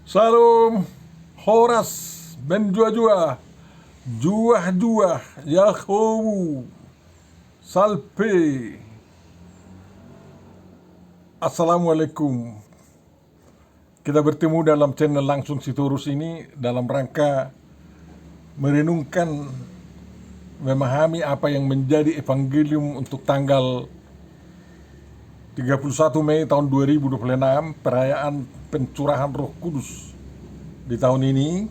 Salam, Horas, Ben Jua-Jua, Juah-Juah, Yahowu, Salpe. Assalamualaikum. Kita bertemu dalam channel Langsung Sitorus ini dalam rangka merenungkan, memahami apa yang menjadi evangelium untuk tanggal 31 Mei tahun 2026, perayaan pencurahan Roh Kudus di tahun ini.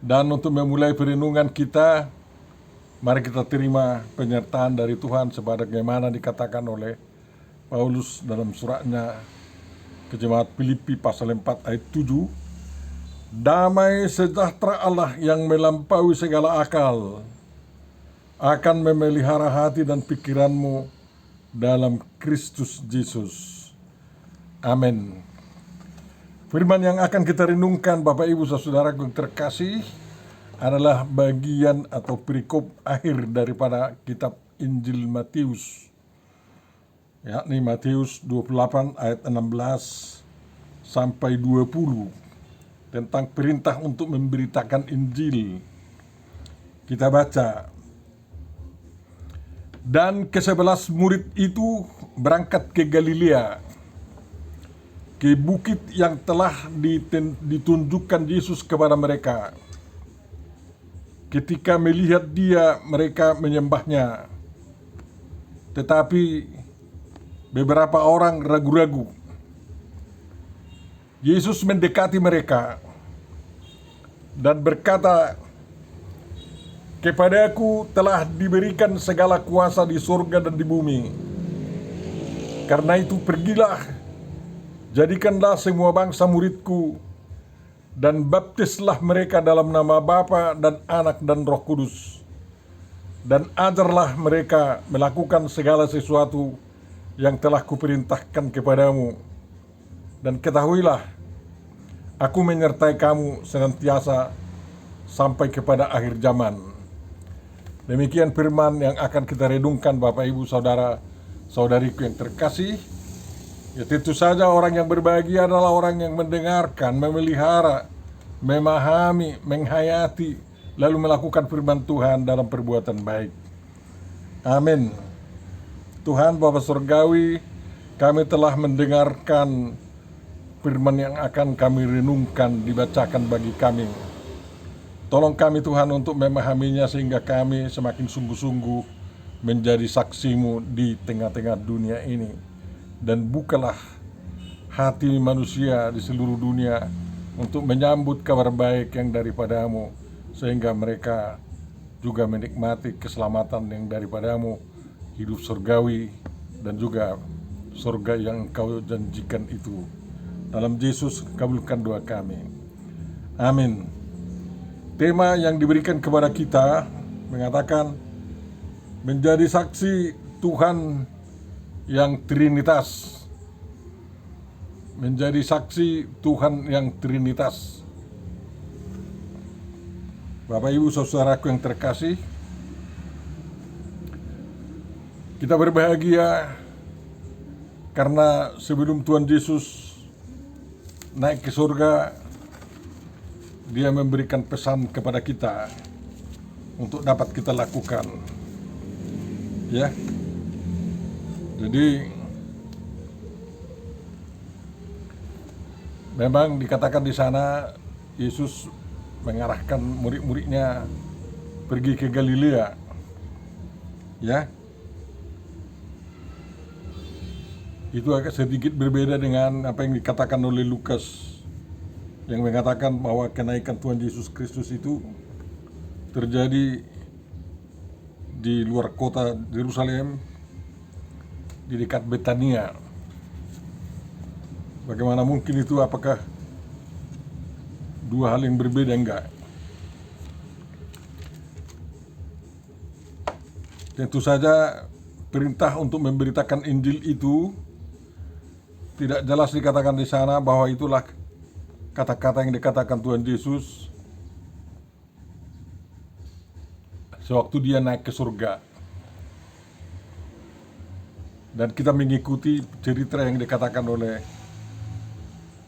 Dan untuk memulai perenungan kita, mari kita terima penyertaan dari Tuhan sebagaimana dikatakan oleh Paulus dalam suratnya ke jemaat Filipi pasal 4 ayat 7. Damai sejahtera Allah yang melampaui segala akal akan memelihara hati dan pikiranmu dalam Kristus Yesus. Amin. Firman yang akan kita renungkan, Bapak Ibu Saudaraku yang terkasih, adalah bagian atau perikop akhir daripada kitab Injil Matius, yakni Matius 28 ayat 16 sampai 20, tentang perintah untuk memberitakan Injil. Kita baca. Dan ke-11 murid itu berangkat ke Galilea, ke bukit yang telah ditunjukkan Yesus kepada mereka. Ketika melihat Dia, mereka menyembahnya. Tetapi beberapa orang ragu-ragu. Yesus mendekati mereka dan berkata, "Kepadaku telah diberikan segala kuasa di surga dan di bumi. Karena itu pergilah, jadikanlah semua bangsa muridku, dan baptislah mereka dalam nama Bapa dan Anak dan Roh Kudus. Dan ajarlah mereka melakukan segala sesuatu yang telah kuperintahkan kepadamu. Dan ketahuilah, aku menyertai kamu senantiasa sampai kepada akhir zaman." Demikian firman yang akan kita renungkan, Bapak Ibu Saudara Saudariku yang terkasih. Ya, tentu saja orang yang berbahagia adalah orang yang mendengarkan, memelihara, memahami, menghayati, lalu melakukan firman Tuhan dalam perbuatan baik. Amin. Tuhan Bapa Surgawi, kami telah mendengarkan firman yang akan kami renungkan, dibacakan bagi kami. Tolong kami Tuhan untuk memahaminya sehingga kami semakin sungguh-sungguh menjadi saksi-Mu di tengah-tengah dunia ini. Dan bukalah hati manusia di seluruh dunia untuk menyambut kabar baik yang daripada-Mu, sehingga mereka juga menikmati keselamatan yang daripada-Mu, hidup surgawi dan juga surga yang Engkau janjikan itu. Dalam Yesus kabulkan doa kami. Amin. Tema yang diberikan kepada kita mengatakan menjadi saksi Tuhan yang Trinitas. Menjadi saksi Tuhan yang Trinitas. Bapak Ibu Saudaraku yang terkasih, kita berbahagia karena sebelum Tuhan Yesus naik ke surga, Dia memberikan pesan kepada kita untuk dapat kita lakukan. Ya. Jadi memang dikatakan di sana Yesus mengarahkan murid-muridnya pergi ke Galilea. Ya. Itu agak sedikit berbeda dengan apa yang dikatakan oleh Lukas, yang mengatakan bahwa kenaikan Tuhan Yesus Kristus itu terjadi di luar kota Yerusalem, di dekat Betania. Bagaimana mungkin itu? Apakah dua hal yang berbeda? Enggak. Tentu saja perintah untuk memberitakan Injil itu tidak jelas dikatakan di sana bahwa itulah kata-kata yang dikatakan Tuhan Yesus sewaktu Dia naik ke surga. Dan kita mengikuti cerita yang dikatakan oleh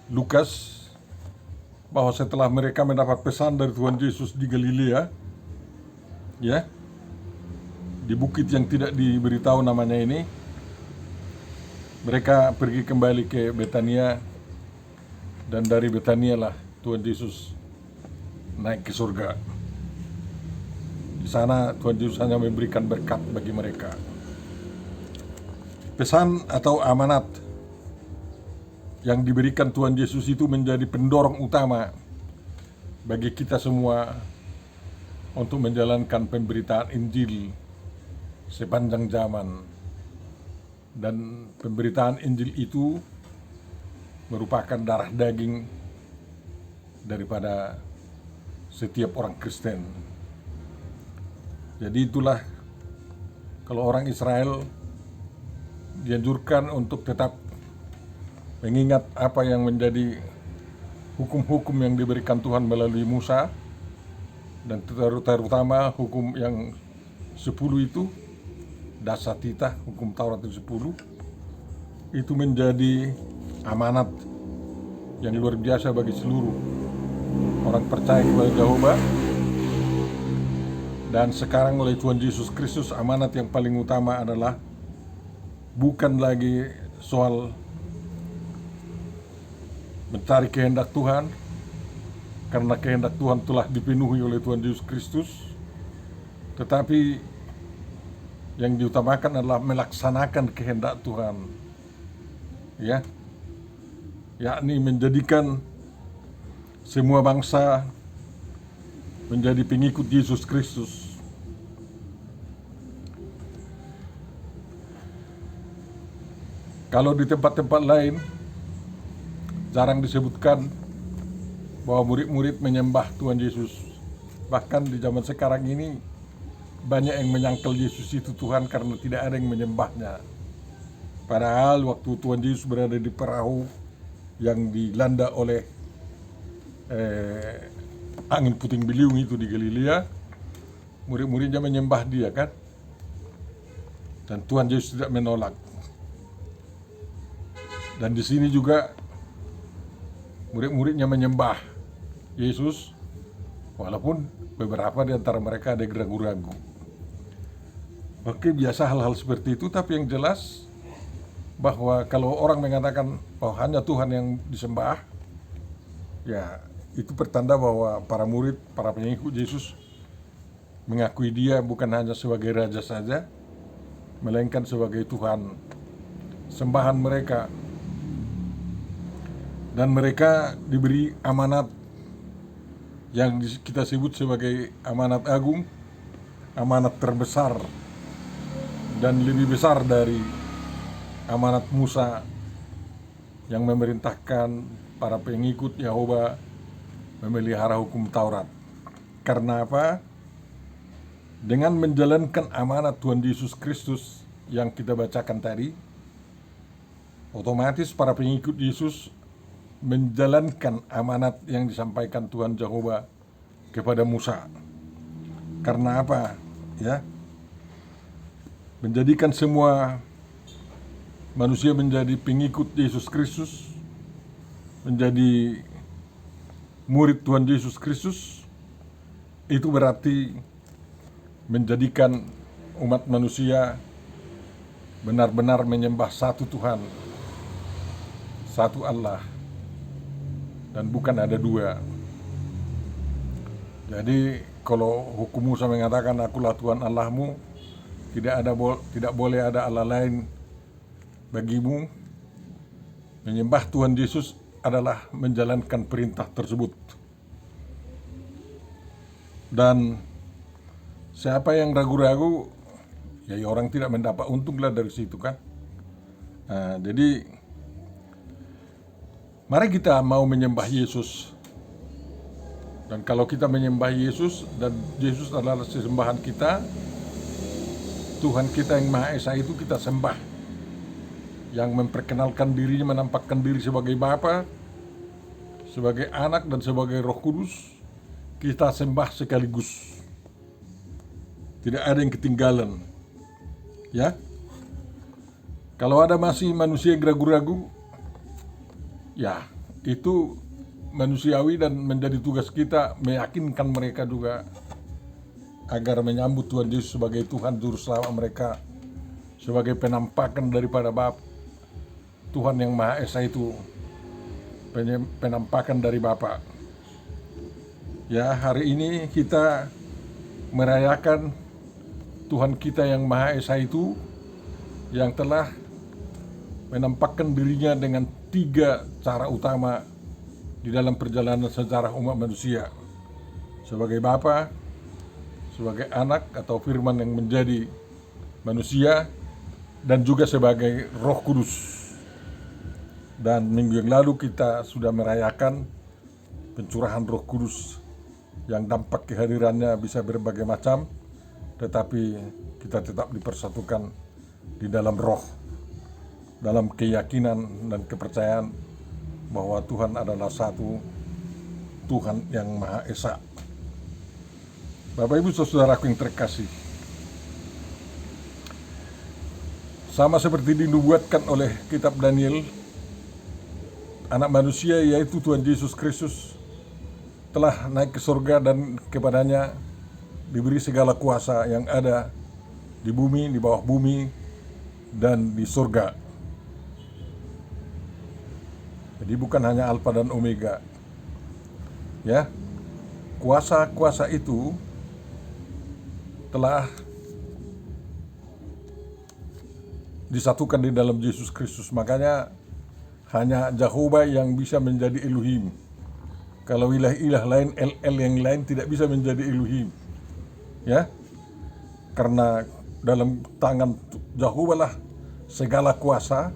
Lukas bahwa setelah mereka mendapat pesan dari Tuhan Yesus di Galilea, ya, di bukit yang tidak diberitahu namanya ini, mereka pergi kembali ke Betania, dan dari Betania lah Tuhan Yesus naik ke surga. Di sana Tuhan Yesus hanya memberikan berkat bagi mereka. Pesan atau amanat yang diberikan Tuhan Yesus itu menjadi pendorong utama bagi kita semua untuk menjalankan pemberitaan Injil sepanjang zaman. Dan pemberitaan Injil itu merupakan darah daging daripada setiap orang Kristen. Jadi itulah, kalau orang Israel dianjurkan untuk tetap mengingat apa yang menjadi hukum-hukum yang diberikan Tuhan melalui Musa, dan terutama hukum yang 10 itu, dasatita, hukum Taurat itu 10, itu menjadi amanat yang luar biasa bagi seluruh orang percaya kepada Jehovah. Dan sekarang oleh Tuhan Yesus Kristus, amanat yang paling utama adalah bukan lagi soal mencari kehendak Tuhan, karena kehendak Tuhan telah dipenuhi oleh Tuhan Yesus Kristus, tetapi yang diutamakan adalah melaksanakan kehendak Tuhan, ya, yakni menjadikan semua bangsa menjadi pengikut Yesus Kristus. Kalau di tempat-tempat lain jarang disebutkan bahwa murid-murid menyembah Tuhan Yesus. Bahkan di zaman sekarang ini banyak yang menyangkal Yesus itu Tuhan karena tidak ada yang menyembahnya. Padahal waktu Tuhan Yesus berada di perahu yang dilanda oleh angin puting beliung itu di Galilea, murid-muridnya menyembah dia, kan? Dan Tuhan Yesus tidak menolak. Dan di sini juga murid-muridnya menyembah Yesus, walaupun beberapa di antara mereka ada yang ragu-ragu. Oke, biasa hal-hal seperti itu, tapi yang jelas bahwa kalau orang mengatakan bahwa hanya Tuhan yang disembah, ya itu pertanda bahwa para murid, para pengikut Yesus mengakui dia bukan hanya sebagai raja saja, melainkan sebagai Tuhan sembahan mereka. Dan mereka diberi amanat yang kita sebut sebagai amanat agung, amanat terbesar dan lebih besar dari amanat Musa yang memerintahkan para pengikut Yahova memelihara hukum Taurat. Karena apa? Dengan menjalankan amanat Tuhan Yesus Kristus yang kita bacakan tadi, otomatis para pengikut Yesus menjalankan amanat yang disampaikan Tuhan Jehovah kepada Musa. Karena apa? Ya, menjadikan semua manusia menjadi pengikut Yesus Kristus, menjadi murid Tuhan Yesus Kristus, itu berarti menjadikan umat manusia benar-benar menyembah satu Tuhan, satu Allah, dan bukan ada dua. Jadi kalau hukum Musa mengatakan akulah Tuhan Allahmu, tidak boleh ada Allah lain bagimu, menyembah Tuhan Yesus adalah menjalankan perintah tersebut. Dan siapa yang ragu-ragu, ya orang tidak mendapat untunglah dari situ, kan. Nah, jadi mari kita mau menyembah Yesus. Dan kalau kita menyembah Yesus dan Yesus adalah sesembahan kita, Tuhan kita yang Maha Esa itu kita sembah, yang memperkenalkan dirinya, menampakkan diri sebagai Bapa, sebagai Anak, dan sebagai Roh Kudus, kita sembah sekaligus. Tidak ada yang ketinggalan. Ya. Kalau ada masih manusia yang ragu-ragu, ya itu manusiawi dan menjadi tugas kita meyakinkan mereka juga agar menyambut Tuhan Yesus sebagai Tuhan Juru Selamat mereka, sebagai penampakan daripada Tuhan yang Maha Esa itu, penampakan dari Bapa. Ya, hari ini kita merayakan Tuhan kita yang Maha Esa itu, yang telah menampakkan dirinya dengan 3 cara utama di dalam perjalanan sejarah umat manusia. Sebagai Bapa, sebagai Anak atau Firman yang menjadi manusia, dan juga sebagai Roh Kudus. Dan minggu yang lalu kita sudah merayakan pencurahan Roh Kudus yang dampak kehadirannya bisa berbagai macam, tetapi kita tetap dipersatukan di dalam roh, dalam keyakinan dan kepercayaan bahwa Tuhan adalah satu, Tuhan yang Maha Esa. Bapak Ibu saudaraku yang terkasih, sama seperti dinubuatkan oleh kitab Daniel, Anak manusia yaitu Tuhan Yesus Kristus telah naik ke surga dan kepadanya diberi segala kuasa yang ada di bumi, di bawah bumi, dan di surga. Jadi bukan hanya Alfa dan Omega. Ya. Kuasa-kuasa itu telah disatukan di dalam Yesus Kristus. Makanya hanya Jehovah yang bisa menjadi Elohim. Kalau ilah-ilah lain, el yang lain tidak bisa menjadi Elohim. Ya. Karena dalam tangan Jehovah lah segala kuasa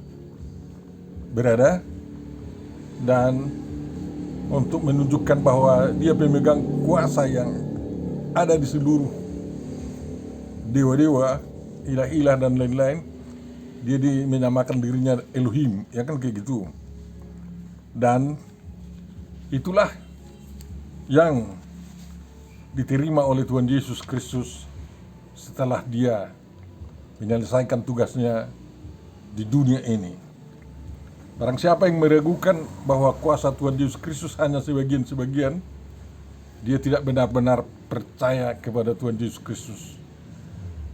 berada, dan untuk menunjukkan bahwa dia pemegang kuasa yang ada di seluruh dewa-dewa, ilah-ilah dan lain-lain, dia menyamakan dirinya Elohim, ya kan kayak gitu. Dan itulah yang diterima oleh Tuhan Yesus Kristus setelah dia menyelesaikan tugasnya di dunia ini. Barang siapa yang meragukan bahwa kuasa Tuhan Yesus Kristus hanya sebagian-sebagian, dia tidak benar-benar percaya kepada Tuhan Yesus Kristus.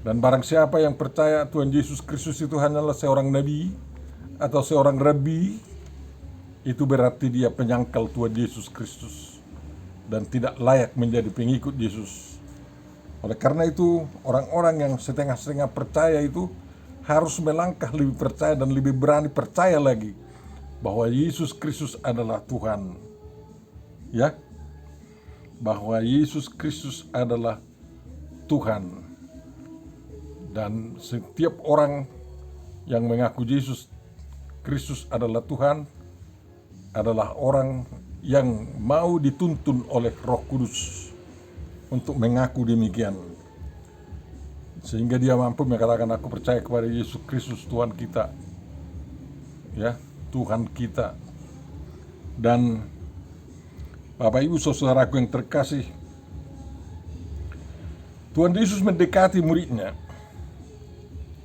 Dan barang siapa yang percaya Tuhan Yesus Kristus itu hanyalah seorang nabi atau seorang rabi, itu berarti dia penyangkal Tuhan Yesus Kristus dan tidak layak menjadi pengikut Yesus. Oleh karena itu, orang-orang yang setengah-setengah percaya itu harus melangkah lebih percaya dan lebih berani percaya lagi bahwa Yesus Kristus adalah Tuhan. Ya. Bahwa Yesus Kristus adalah Tuhan. Dan setiap orang yang mengaku Yesus Kristus adalah Tuhan adalah orang yang mau dituntun oleh Roh Kudus untuk mengaku demikian. Sehingga dia mampu mengatakan, aku percaya kepada Yesus Kristus Tuhan kita. Ya, Tuhan kita. Dan Bapak Ibu saudaraku yang terkasih, Tuhan Yesus mendekati muridnya.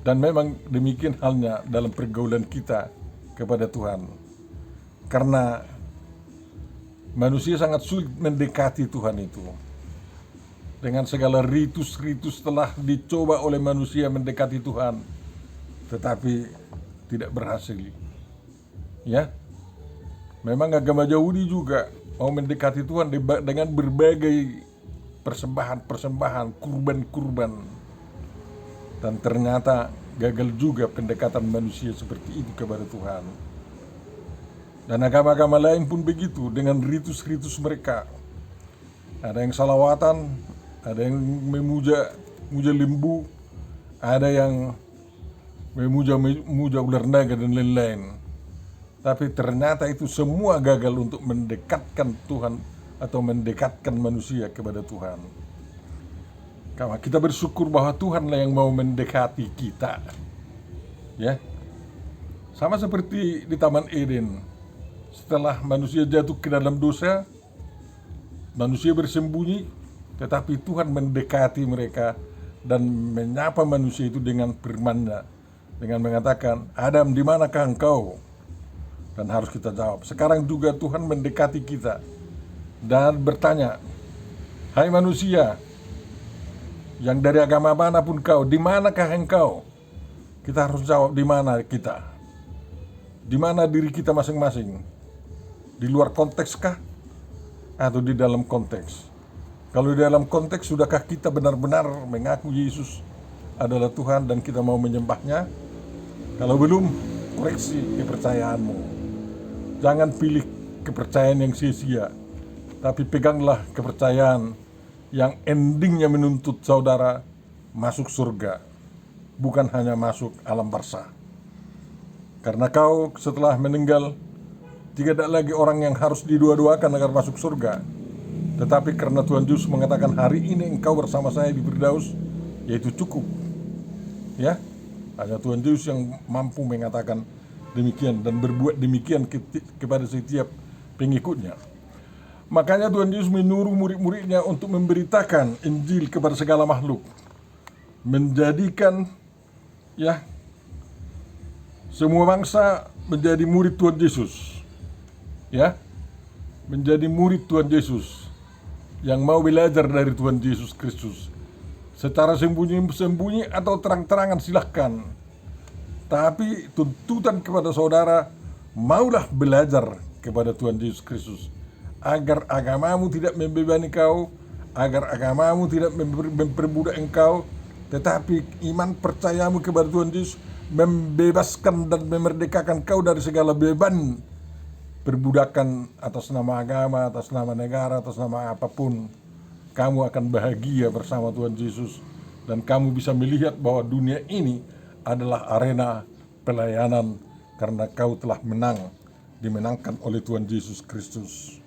Dan memang demikian halnya dalam pergaulan kita kepada Tuhan. Karena manusia sangat sulit mendekati Tuhan itu. Dengan segala ritus-ritus telah dicoba oleh manusia mendekati Tuhan, tetapi tidak berhasil. Ya, memang agama Yahudi juga mau mendekati Tuhan dengan berbagai persembahan-persembahan, kurban-kurban. Dan ternyata gagal juga pendekatan manusia seperti itu kepada Tuhan. Dan agama-agama lain pun begitu dengan ritus-ritus mereka. Ada yang salawatan, ada yang memuja lembu, ada yang memuja ular naga dan lain-lain. Tapi ternyata itu semua gagal untuk mendekatkan Tuhan atau mendekatkan manusia kepada Tuhan. Karena kita bersyukur bahwa Tuhanlah yang mau mendekati kita. Ya. Sama seperti di Taman Eden. Setelah manusia jatuh ke dalam dosa, manusia bersembunyi, tetapi Tuhan mendekati mereka dan menyapa manusia itu dengan firman-Nya, dengan mengatakan, Adam, di manakah engkau? dan harus kita jawab. Sekarang juga Tuhan mendekati kita dan bertanya, "Hai manusia, yang dari agama manapun kau, di manakah engkau?" Kita harus jawab di mana kita. Di mana diri kita masing-masing? Di luar konteks kah? Atau di dalam konteks? Kalau di dalam konteks, sudahkah kita benar-benar mengaku Yesus adalah Tuhan dan kita mau menyembahnya? Kalau belum, koreksi kepercayaanmu. Jangan pilih kepercayaan yang sia-sia, tapi peganglah kepercayaan yang endingnya menuntut saudara masuk surga, bukan hanya masuk alam barzah. Karena kau setelah meninggal, tidak ada lagi orang yang harus didua-duakan agar masuk surga. Tetapi karena Tuhan Yesus mengatakan, "Hari ini engkau bersama saya di Firdaus," yaitu cukup. Ya, hanya Tuhan Yesus yang mampu mengatakan demikian dan berbuat demikian kepada setiap pengikutnya. Makanya Tuhan Yesus menyuruh murid-muridnya untuk memberitakan Injil kepada segala makhluk, menjadikan semua bangsa menjadi murid Tuhan Yesus. Menjadi murid Tuhan Yesus yang mau belajar dari Tuhan Yesus Kristus. Secara sembunyi-sembunyi atau terang-terangan silahkan. Tapi tuntutan kepada saudara, maulah belajar kepada Tuhan Yesus Kristus, agar agamamu tidak membebani kau, agar agamamu tidak memperbudak engkau, tetapi iman percayamu kepada Tuhan Yesus membebaskan dan memerdekakan kau dari segala beban perbudakan atas nama agama, atas nama negara, atas nama apapun. Kamu akan bahagia bersama Tuhan Yesus dan kamu bisa melihat bahwa dunia ini adalah arena pelayanan karena kau telah dimenangkan oleh Tuhan Yesus Kristus.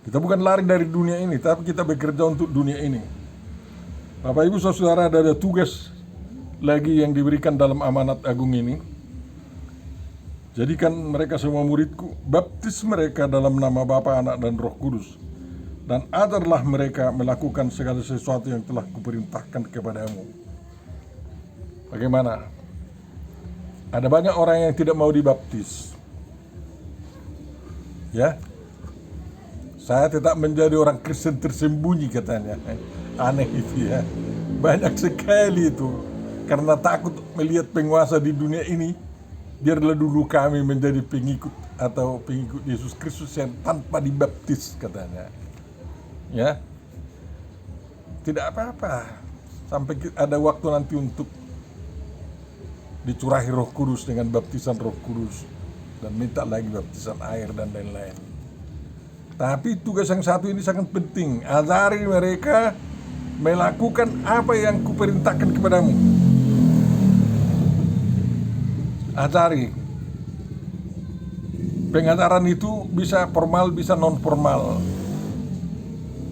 Kita bukan lari dari dunia ini, tapi kita bekerja untuk dunia ini. Bapak Ibu Saudara, ada tugas lagi yang diberikan dalam amanat agung ini. Jadikan mereka semua muridku, baptis mereka dalam nama Bapa, Anak, dan Roh Kudus, dan ajarlah mereka melakukan segala sesuatu yang telah kuperintahkan kepadamu. Bagaimana? Ada banyak orang yang tidak mau dibaptis. Saya tetap menjadi orang Kristen tersembunyi katanya. Aneh itu ya. Banyak sekali itu. Karena takut melihat penguasa di dunia ini, biarlah dulu kami menjadi pengikut atau pengikut Yesus Kristus yang tanpa dibaptis katanya. Tidak apa-apa. Sampai ada waktu nanti untuk dicurahi Roh Kudus dengan baptisan Roh Kudus dan minta lagi baptisan air dan lain-lain. Tapi tugas yang satu ini sangat penting. Ajari mereka melakukan apa yang kuperintahkan kepadamu. Ajari. Pengajaran itu bisa formal, bisa non formal.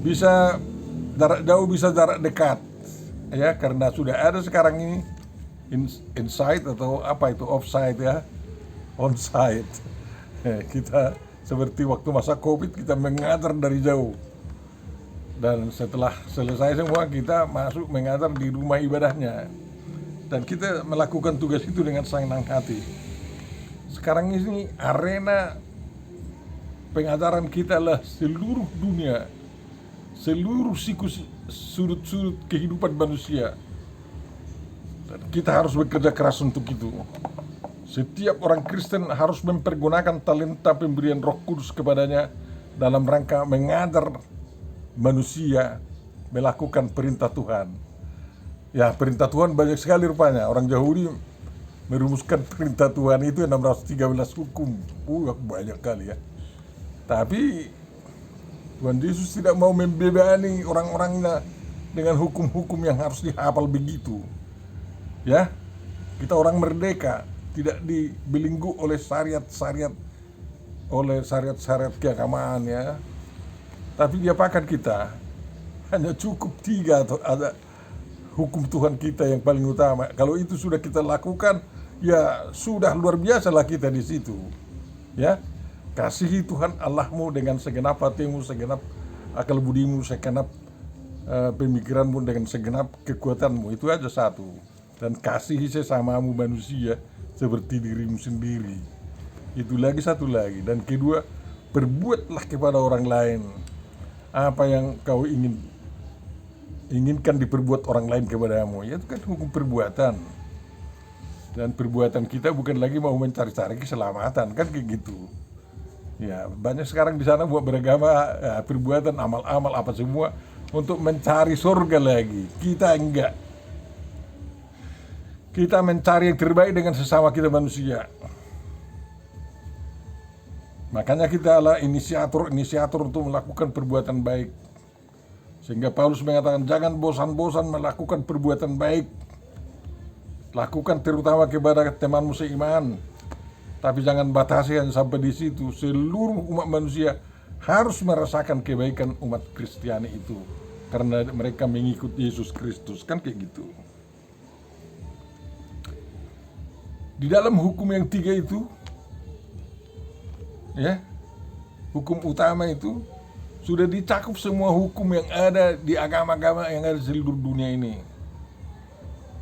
Bisa jarak jauh, bisa jarak dekat. Karena sudah ada sekarang ini inside atau apa itu offsite onsite. Kita seperti waktu masa Covid kita mengajar dari jauh. Dan setelah selesai semua kita masuk mengajar di rumah ibadahnya. Dan kita melakukan tugas itu dengan senang hati. Sekarang ini arena pengajaran kita adalah seluruh dunia, seluruh sudut-sudut kehidupan manusia. Dan kita harus bekerja keras untuk itu. Setiap orang Kristen harus mempergunakan talenta pemberian Roh Kudus kepadanya dalam rangka mengajar manusia melakukan perintah Tuhan. Perintah Tuhan banyak sekali rupanya. Orang Yahudi merumuskan perintah Tuhan itu 613 hukum. Banyak kali ya. Tapi Tuhan Yesus tidak mau membebani orang-orangnya dengan hukum-hukum yang harus dihafal begitu. Kita orang merdeka, tidak dibelenggu oleh syariat-syariat keagamaan Tapi diapakan kita? Hanya cukup 3 atau ada hukum Tuhan kita yang paling utama. Kalau itu sudah kita lakukan, sudah luar biasa lah kita di situ. Kasihi Tuhan Allahmu dengan segenap hatimu, segenap akal budimu, segenap pemikiranmu, dengan segenap kekuatanmu. Itu aja satu. Dan kasihi sesamamu manusia seperti dirimu sendiri. Itu lagi, satu lagi. Dan kedua, perbuatlah kepada orang lain apa yang kau inginkan diperbuat orang lain kepadamu. Ya, itu kan hukum perbuatan. Dan perbuatan kita bukan lagi mau mencari-cari keselamatan, kan kayak gitu. Ya, banyak sekarang di sana buat beragama, ya, perbuatan, amal-amal apa semua untuk mencari surga lagi. Kita enggak. Kita mencari yang terbaik dengan sesama kita manusia. Makanya kita adalah inisiator untuk melakukan perbuatan baik. Sehingga Paulus mengatakan jangan bosan-bosan melakukan perbuatan baik. Lakukan terutama kepada temanmu seiman. Tapi jangan batasi hanya sampai di situ. Seluruh umat manusia harus merasakan kebaikan umat Kristiani itu. Karena mereka mengikut Yesus Kristus, kan kayak gitu. Di dalam hukum yang 3 itu, ya, hukum utama itu sudah dicakup semua hukum yang ada di agama-agama yang ada di seluruh dunia ini.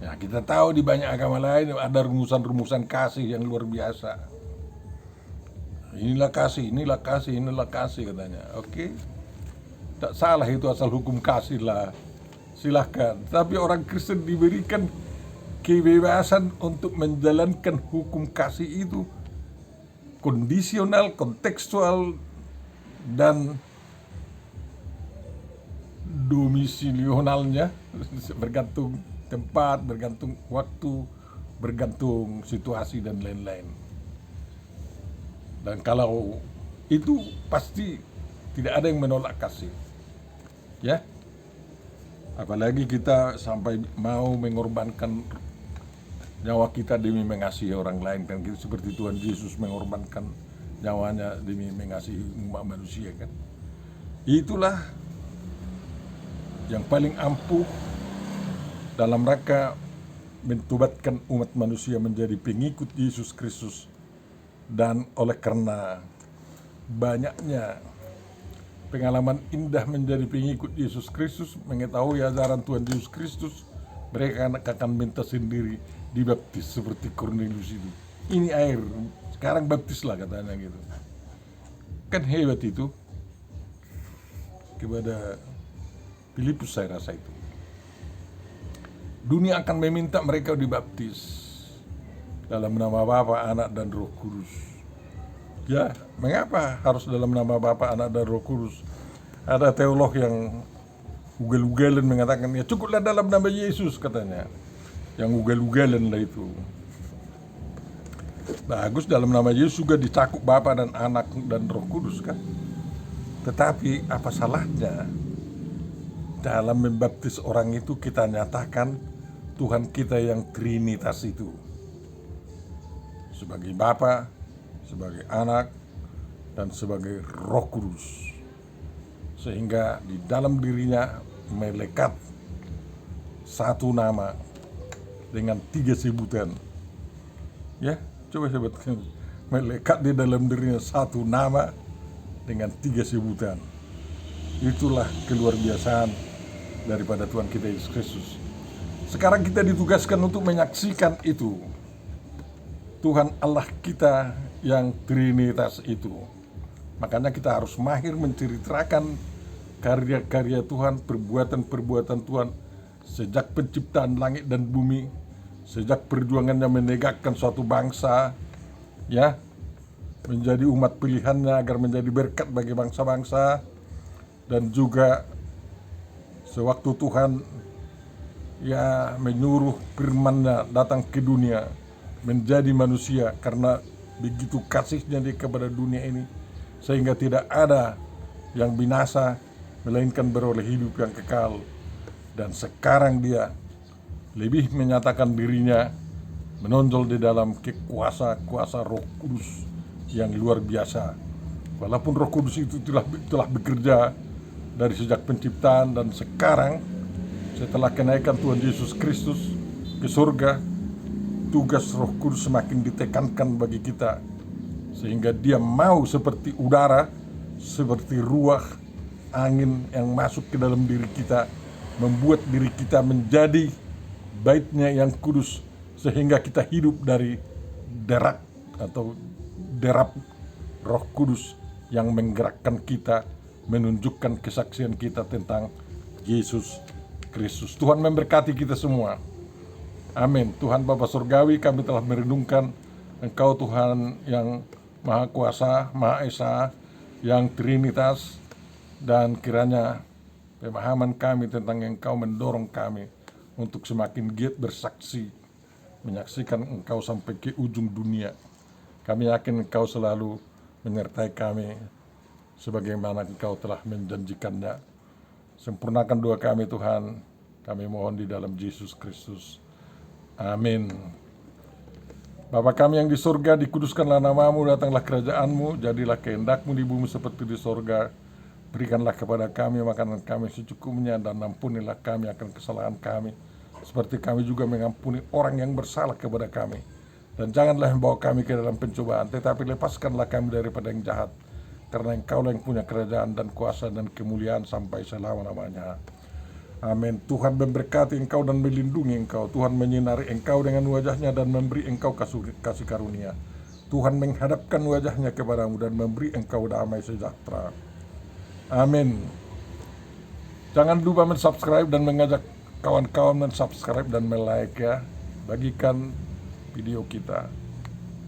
Ya, kita tahu di banyak agama lain ada rumusan-rumusan kasih yang luar biasa. Inilah kasih, inilah kasih, inilah kasih katanya. Oke, tak salah itu asal hukum kasih lah. Silahkan. Tapi orang Kristen diberikan kebebasan untuk menjalankan hukum kasih itu kondisional, kontekstual, dan domisilionalnya, bergantung tempat, bergantung waktu, bergantung situasi dan lain-lain. Dan kalau itu pasti tidak ada yang menolak kasih, ya. Apalagi kita sampai mau mengorbankan nyawa kita demi mengasihi orang lain, kan gitu, seperti Tuhan Yesus mengorbankan nyawanya demi mengasihi umat manusia, kan. Itulah yang paling ampuh dalam rangka mentobatkan umat manusia menjadi pengikut Yesus Kristus. Dan oleh karena banyaknya pengalaman indah menjadi pengikut Yesus Kristus, mengetahui ajaran Tuhan Yesus Kristus, mereka akan minta sendiri dibaptis seperti Cornelius itu. Ini air, sekarang baptislah katanya gitu. Kan hebat itu. Kepada Filipus saya rasa itu. Dunia akan meminta mereka dibaptis dalam nama Bapa, Anak, dan Roh Kudus. Ya, mengapa harus dalam nama Bapa, Anak, dan Roh Kudus? Ada teolog yang ugal-ugalan mengatakan, ya cukuplah dalam nama Yesus katanya. Yang ugal-ugalan lah itu. Bagus, dalam nama Yesus juga dicakup Bapa dan Anak dan Roh Kudus, kan. Tetapi apa salahnya dalam membaptis orang itu kita nyatakan Tuhan kita yang Trinitas itu, sebagai Bapa, sebagai Anak, dan sebagai Roh Kudus, sehingga di dalam dirinya melekat satu nama dengan 3 sebutan. Ya, coba sebutkan, melekat di dalam dirinya satu nama dengan 3 sebutan. Itulah keluar biasaan daripada Tuhan kita Yesus Kristus. Sekarang kita ditugaskan untuk menyaksikan itu. Tuhan Allah kita yang Trinitas itu. Makanya kita harus mahir menceritakan karya-karya Tuhan, perbuatan-perbuatan Tuhan sejak penciptaan langit dan bumi, sejak perjuangannya menegakkan suatu bangsa, ya, menjadi umat pilihannya agar menjadi berkat bagi bangsa-bangsa, dan juga sewaktu Tuhan ya menyuruh firman-Nya datang ke dunia menjadi manusia karena begitu kasihnya dia kepada dunia ini, sehingga tidak ada yang binasa melainkan beroleh hidup yang kekal. Dan sekarang dia lebih menyatakan dirinya menonjol di dalam kuasa Roh Kudus yang luar biasa. Walaupun Roh Kudus itu telah bekerja dari sejak penciptaan, dan sekarang setelah kenaikan Tuhan Yesus Kristus ke surga, tugas Roh Kudus semakin ditekankan bagi kita, sehingga dia mau seperti udara, seperti ruah angin yang masuk ke dalam diri kita, membuat diri kita menjadi bait-Nya yang kudus, sehingga kita hidup dari derak atau derap Roh Kudus yang menggerakkan kita, menunjukkan kesaksian kita tentang Yesus Kristus. Tuhan memberkati kita semua. Amin. Tuhan Bapa Surgawi, kami telah merenungkan Engkau Tuhan yang Maha Kuasa, Maha Esa, yang Trinitas, dan kiranya pemahaman kami tentang Engkau mendorong kami untuk semakin giat bersaksi, menyaksikan Engkau sampai ke ujung dunia. Kami yakin Engkau selalu menyertai kami sebagaimana Engkau telah menjanjikannya. Sempurnakan doa kami Tuhan, kami mohon di dalam Yesus Kristus. Amin. Bapa kami yang di surga, dikuduskanlah namamu, datanglah kerajaanmu, jadilah kehendak-Mu di bumi seperti di surga. Berikanlah kepada kami makanan kami secukupnya, dan ampunilah kami akan kesalahan kami, seperti kami juga mengampuni orang yang bersalah kepada kami. Dan janganlah membawa kami ke dalam pencobaan, tetapi lepaskanlah kami daripada yang jahat. Karena Engkaulah yang punya kerajaan dan kuasa dan kemuliaan sampai selama-lamanya. Amin. Tuhan memberkati engkau dan melindungi engkau. Tuhan menyinari engkau dengan wajahnya dan memberi engkau kasih karunia. Tuhan menghadapkan wajahnya kepadamu dan memberi engkau damai sejahtera. Amin. Jangan lupa mensubscribe dan mengajak kawan-kawan mensubscribe dan like ya. Bagikan video kita.